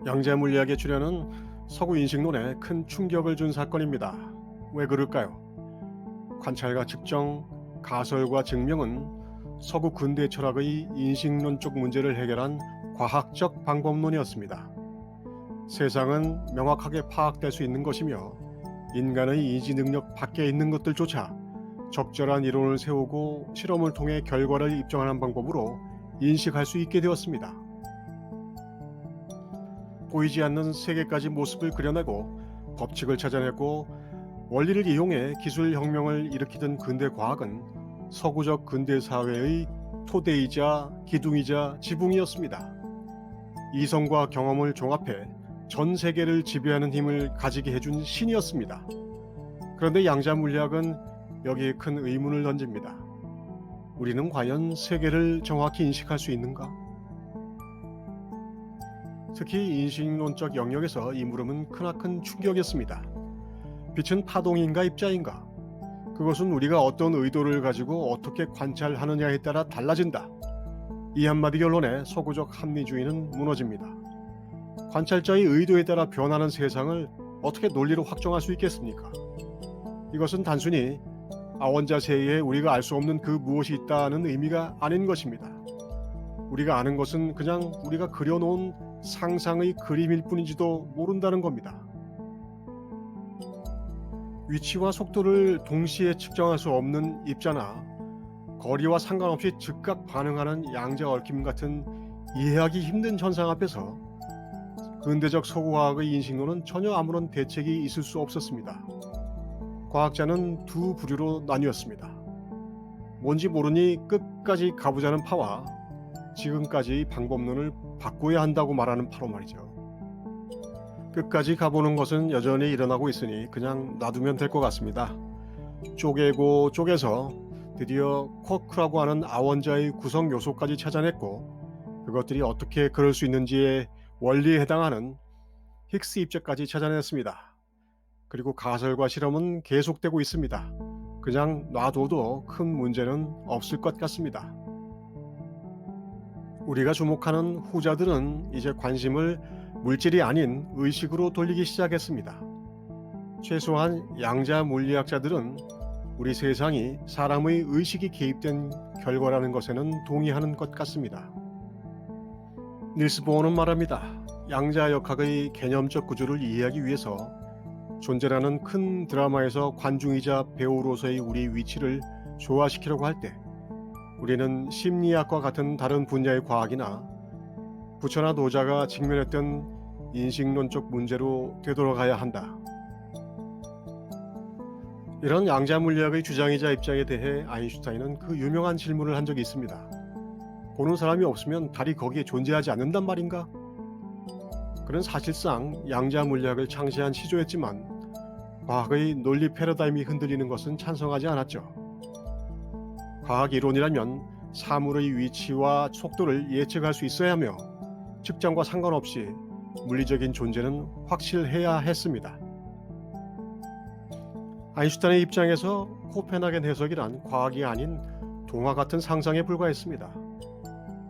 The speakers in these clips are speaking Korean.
양자 물리학의 출현은 서구 인식론에 큰 충격을 준 사건입니다. 왜 그럴까요? 관찰과 측정, 가설과 증명은 서구 근대 철학의 인식론적 문제를 해결한 과학적 방법론이었습니다. 세상은 명확하게 파악될 수 있는 것이며 인간의 인지 능력 밖에 있는 것들조차 적절한 이론을 세우고 실험을 통해 결과를 입증하는 방법으로 인식할 수 있게 되었습니다. 보이지 않는 세계까지 모습을 그려내고 법칙을 찾아내고 원리를 이용해 기술 혁명을 일으키던 근대 과학은 서구적 근대 사회의 토대이자 기둥이자 지붕이었습니다. 이성과 경험을 종합해 전 세계를 지배하는 힘을 가지게 해준 신이었습니다. 그런데 양자 물리학은 여기에 큰 의문을 던집니다. 우리는 과연 세계를 정확히 인식할 수 있는가? 특히 인식론적 영역에서 이 물음은 크나큰 충격이었습니다. 빛은 파동인가 입자인가? 그것은 우리가 어떤 의도를 가지고 어떻게 관찰하느냐에 따라 달라진다. 이 한마디 결론에 서구적 합리주의는 무너집니다. 관찰자의 의도에 따라 변하는 세상을 어떻게 논리로 확정할 수 있겠습니까? 이것은 단순히 아원자세에 우리가 알 수 없는 그 무엇이 있다는 의미가 아닌 것입니다. 우리가 아는 것은 그냥 우리가 그려놓은 상상의 그림일 뿐인지도 모른다는 겁니다. 위치와 속도를 동시에 측정할 수 없는 입자나 거리와 상관없이 즉각 반응하는 양자 얽힘 같은 이해하기 힘든 현상 앞에서 근대적 서구과학의 인식론은 전혀 아무런 대책이 있을 수 없었습니다. 과학자는 두 부류로 나뉘었습니다. 뭔지 모르니 끝까지 가보자는 파와 지금까지의 방법론을 바꿔야 한다고 말하는 파로 말이죠. 끝까지 가보는 것은 여전히 일어나고 있으니 그냥 놔두면 될 것 같습니다. 쪼개고 쪼개서 드디어 쿼크라고 하는 아원자의 구성 요소까지 찾아냈고 그것들이 어떻게 그럴 수 있는지의 원리에 해당하는 힉스 입자까지 찾아냈습니다. 그리고 가설과 실험은 계속되고 있습니다. 그냥 놔둬도 큰 문제는 없을 것 같습니다. 우리가 주목하는 후자들은 이제 관심을 물질이 아닌 의식으로 돌리기 시작했습니다. 최소한 양자 물리학자들은 우리 세상이 사람의 의식이 개입된 결과라는 것에는 동의하는 것 같습니다. 닐스 보어는 말합니다. 양자역학의 개념적 구조를 이해하기 위해서 존재라는 큰 드라마에서 관중이자 배우로서의 우리 위치를 조화시키려고 할 때 우리는 심리학과 같은 다른 분야의 과학이나 부처나 노자가 직면했던 인식론적 문제로 되돌아가야 한다. 이런 양자 물리학의 주장이자 입장에 대해 아인슈타인은 그 유명한 질문을 한 적이 있습니다. 보는 사람이 없으면 달이 거기에 존재하지 않는단 말인가? 그는 사실상 양자 물리학을 창시한 시조였지만 과학의 논리 패러다임이 흔들리는 것은 찬성하지 않았죠. 과학 이론이라면 사물의 위치와 속도를 예측할 수 있어야 하며 측정과 상관없이 물리적인 존재는 확실해야 했습니다. 아인슈타인의 입장에서 코펜하겐 해석이란 과학이 아닌 동화 같은 상상에 불과했습니다.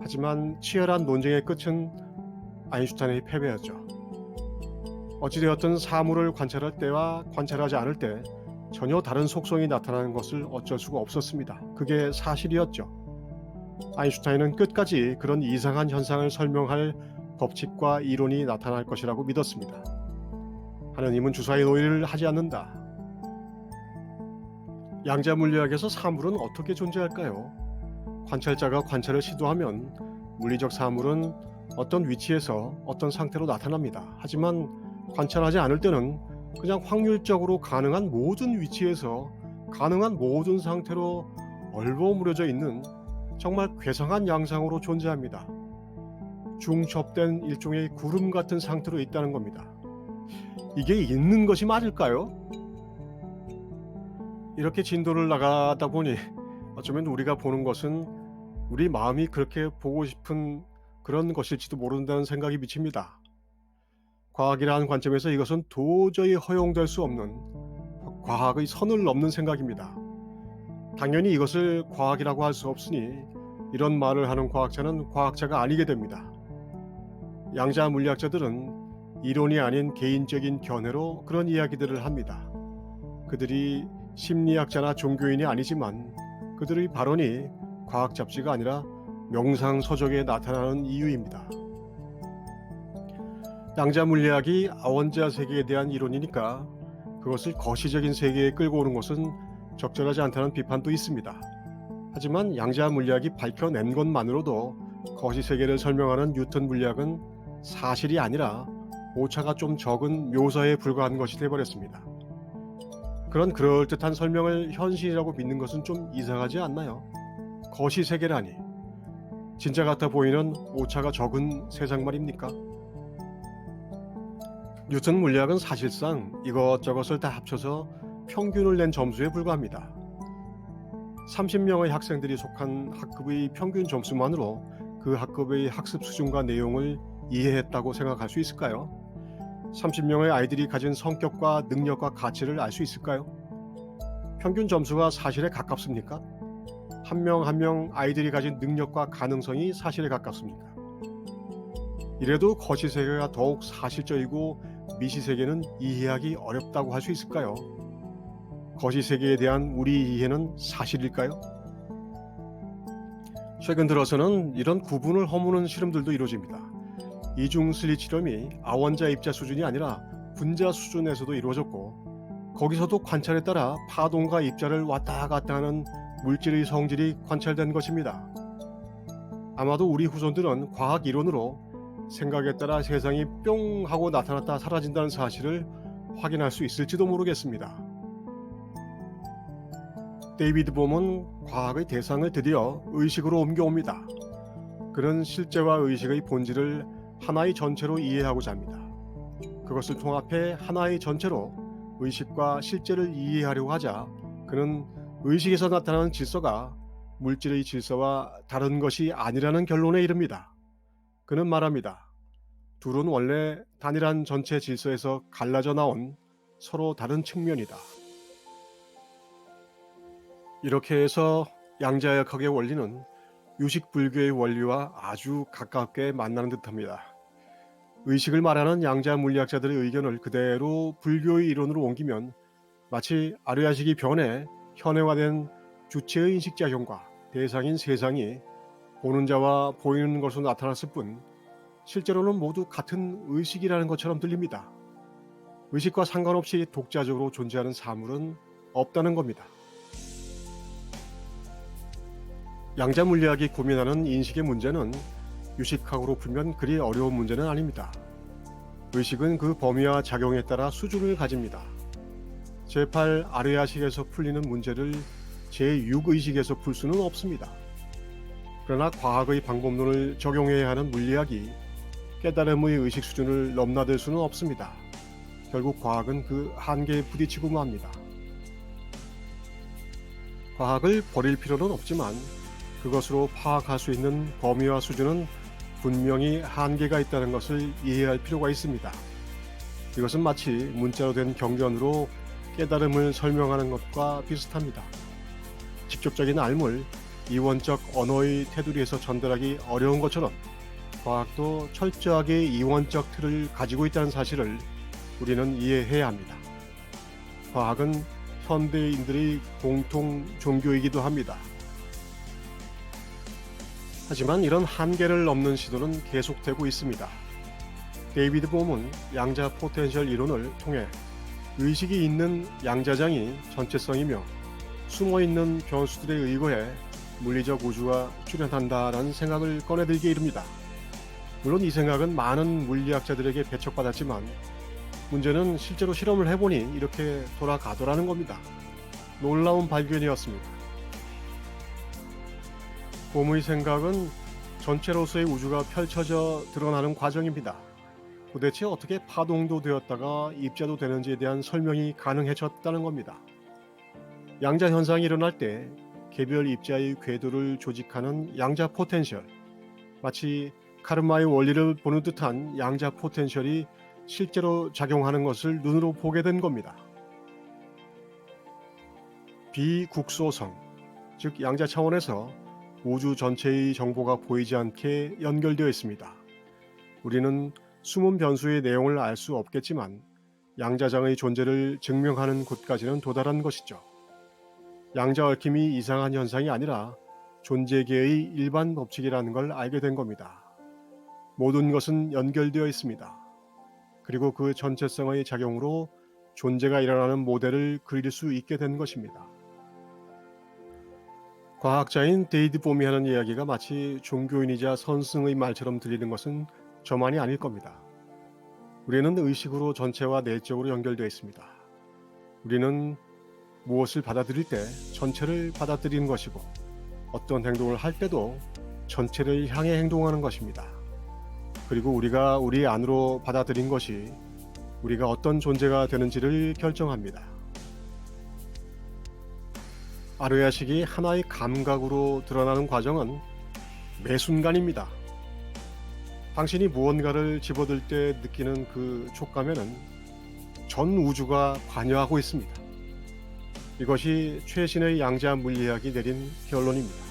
하지만 치열한 논쟁의 끝은 아인슈타인의 패배였죠. 어찌되었든 사물을 관찰할 때와 관찰하지 않을 때 전혀 다른 속성이 나타나는 것을 어쩔 수가 없었습니다. 그게 사실이었죠. 아인슈타인은 끝까지 그런 이상한 현상을 설명할 법칙과 이론이 나타날 것이라고 믿었습니다. 하느님은 주사위 놀이를 하지 않는다. 양자 물리학에서 사물은 어떻게 존재할까요? 관찰자가 관찰을 시도하면 물리적 사물은 어떤 위치에서 어떤 상태로 나타납니다. 하지만 관찰하지 않을 때는 그냥 확률적으로 가능한 모든 위치에서 가능한 모든 상태로 얼버무려져 있는 정말 괴상한 양상으로 존재합니다. 중첩된 일종의 구름 같은 상태로 있다는 겁니다. 이게 있는 것이 맞을까요? 이렇게 진도를 나가다 보니 어쩌면 우리가 보는 것은 우리 마음이 그렇게 보고 싶은 그런 것일지도 모른다는 생각이 미칩니다. 과학이라는 관점에서 이것은 도저히 허용될 수 없는 과학의 선을 넘는 생각입니다. 당연히 이것을 과학이라고 할 수 없으니 이런 말을 하는 과학자는 과학자가 아니게 됩니다. 양자 물리학자들은 이론이 아닌 개인적인 견해로 그런 이야기들을 합니다. 그들이 심리학자나 종교인이 아니지만 그들의 발언이 과학 잡지가 아니라 명상서적에 나타나는 이유입니다. 양자 물리학이 아원자 세계에 대한 이론이니까 그것을 거시적인 세계에 끌고 오는 것은 적절하지 않다는 비판도 있습니다. 하지만 양자 물리학이 밝혀낸 것만으로도 거시 세계를 설명하는 뉴턴 물리학은 사실이 아니라 오차가 좀 적은 묘사에 불과한 것이 되어버렸습니다. 그런 그럴듯한 설명을 현실이라고 믿는 것은 좀 이상하지 않나요? 거시 세계라니 진짜 같아 보이는 오차가 적은 세상 말입니까? 뉴턴 물리학은 사실상 이것저것을 다 합쳐서 평균을 낸 점수에 불과합니다. 30명의 학생들이 속한 학급의 평균 점수만으로 그 학급의 학습 수준과 내용을 이해했다고 생각할 수 있을까요? 30명의 아이들이 가진 성격과 능력과 가치를 알 수 있을까요? 평균 점수가 사실에 가깝습니까? 한 명 한 명 아이들이 가진 능력과 가능성이 사실에 가깝습니까? 이래도 거시 세계가 더욱 사실적이고 미시 세계는 이해하기 어렵다고 할 수 있을까요? 거시 세계에 대한 우리 이해는 사실일까요? 최근 들어서는 이런 구분을 허무는 실험들도 이루어집니다. 이중 슬릿 실험이 아원자 입자 수준이 아니라 분자 수준에서도 이루어졌고 거기서도 관찰에 따라 파동과 입자를 왔다 갔다 하는 물질의 성질이 관찰된 것입니다. 아마도 우리 후손들은 과학 이론으로 생각에 따라 세상이 뿅 하고 나타났다 사라진다는 사실을 확인할 수 있을지도 모르겠습니다. 데이비드 봄은 과학의 대상을 드디어 의식으로 옮겨옵니다. 그는 실제와 의식의 본질을 하나의 전체로 이해하고자 합니다. 그것을 통합해 하나의 전체로 의식과 실제를 이해하려고 하자 그는 의식에서 나타나는 질서가 물질의 질서와 다른 것이 아니라는 결론에 이릅니다. 그는 말합니다. 둘은 원래 단일한 전체 질서에서 갈라져 나온 서로 다른 측면이다. 이렇게 해서 양자역학의 원리는 유식 불교의 원리와 아주 가깝게 만나는 듯합니다. 의식을 말하는 양자 물리학자들의 의견을 그대로 불교의 이론으로 옮기면 마치 아르야식이 변해 현해화된 주체의 인식작용과 대상인 세상이 보는 자와 보이는 것으로 나타났을 뿐 실제로는 모두 같은 의식이라는 것처럼 들립니다. 의식과 상관없이 독자적으로 존재하는 사물은 없다는 겁니다. 양자 물리학이 고민하는 인식의 문제는 유식학으로 풀면 그리 어려운 문제는 아닙니다. 의식은 그 범위와 작용에 따라 수준을 가집니다. 제8 아르야식에서 풀리는 문제를 제6의식에서 풀 수는 없습니다. 그러나 과학의 방법론을 적용해야 하는 물리학이 깨달음의 의식 수준을 넘나들 수는 없습니다. 결국 과학은 그 한계에 부딪히고 맙니다. 과학을 버릴 필요는 없지만 그것으로 파악할 수 있는 범위와 수준은 분명히 한계가 있다는 것을 이해할 필요가 있습니다. 이것은 마치 문자로 된 경전으로 깨달음을 설명하는 것과 비슷합니다. 직접적인 알물, 이원적 언어의 테두리에서 전달하기 어려운 것처럼 과학도 철저하게 이원적 틀을 가지고 있다는 사실을 우리는 이해해야 합니다. 과학은 현대인들의 공통 종교이기도 합니다. 하지만 이런 한계를 넘는 시도는 계속되고 있습니다. 데이비드 봄은 양자 포텐셜 이론을 통해 의식이 있는 양자장이 전체성이며 숨어있는 변수들에 의거해 물리적 우주가 출현한다라는 생각을 꺼내들게 이릅니다. 물론 이 생각은 많은 물리학자들에게 배척받았지만 문제는 실제로 실험을 해보니 이렇게 돌아가더라는 겁니다. 놀라운 발견이었습니다. 봄의 생각은 전체로서의 우주가 펼쳐져 드러나는 과정입니다. 도대체 어떻게 파동도 되었다가 입자도 되는지에 대한 설명이 가능해졌다는 겁니다. 양자 현상이 일어날 때 개별 입자의 궤도를 조직하는 양자 포텐셜, 마치 카르마의 원리를 보는 듯한 양자 포텐셜이 실제로 작용하는 것을 눈으로 보게 된 겁니다. 비국소성, 즉 양자 차원에서 우주 전체의 정보가 보이지 않게 연결되어 있습니다. 우리는 숨은 변수의 내용을 알 수 없겠지만 양자장의 존재를 증명하는 곳까지는 도달한 것이죠. 양자 얽힘이 이상한 현상이 아니라 존재계의 일반 법칙이라는 걸 알게 된 겁니다. 모든 것은 연결되어 있습니다. 그리고 그 전체성의 작용으로 존재가 일어나는 모델을 그릴 수 있게 된 것입니다. 과학자인 데이드 봄이 하는 이야기가 마치 종교인이자 선승의 말처럼 들리는 것은 저만이 아닐 겁니다. 우리는 의식으로 전체와 내적으로 연결되어 있습니다. 우리는 무엇을 받아들일 때 전체를 받아들이는 것이고 어떤 행동을 할 때도 전체를 향해 행동하는 것입니다. 그리고 우리가 우리 안으로 받아들인 것이 우리가 어떤 존재가 되는지를 결정합니다. 아르야식이 하나의 감각으로 드러나는 과정은 매 순간입니다. 당신이 무언가를 집어들 때 느끼는 그 촉감에는 전 우주가 관여하고 있습니다. 이것이 최신의 양자 물리학이 내린 결론입니다.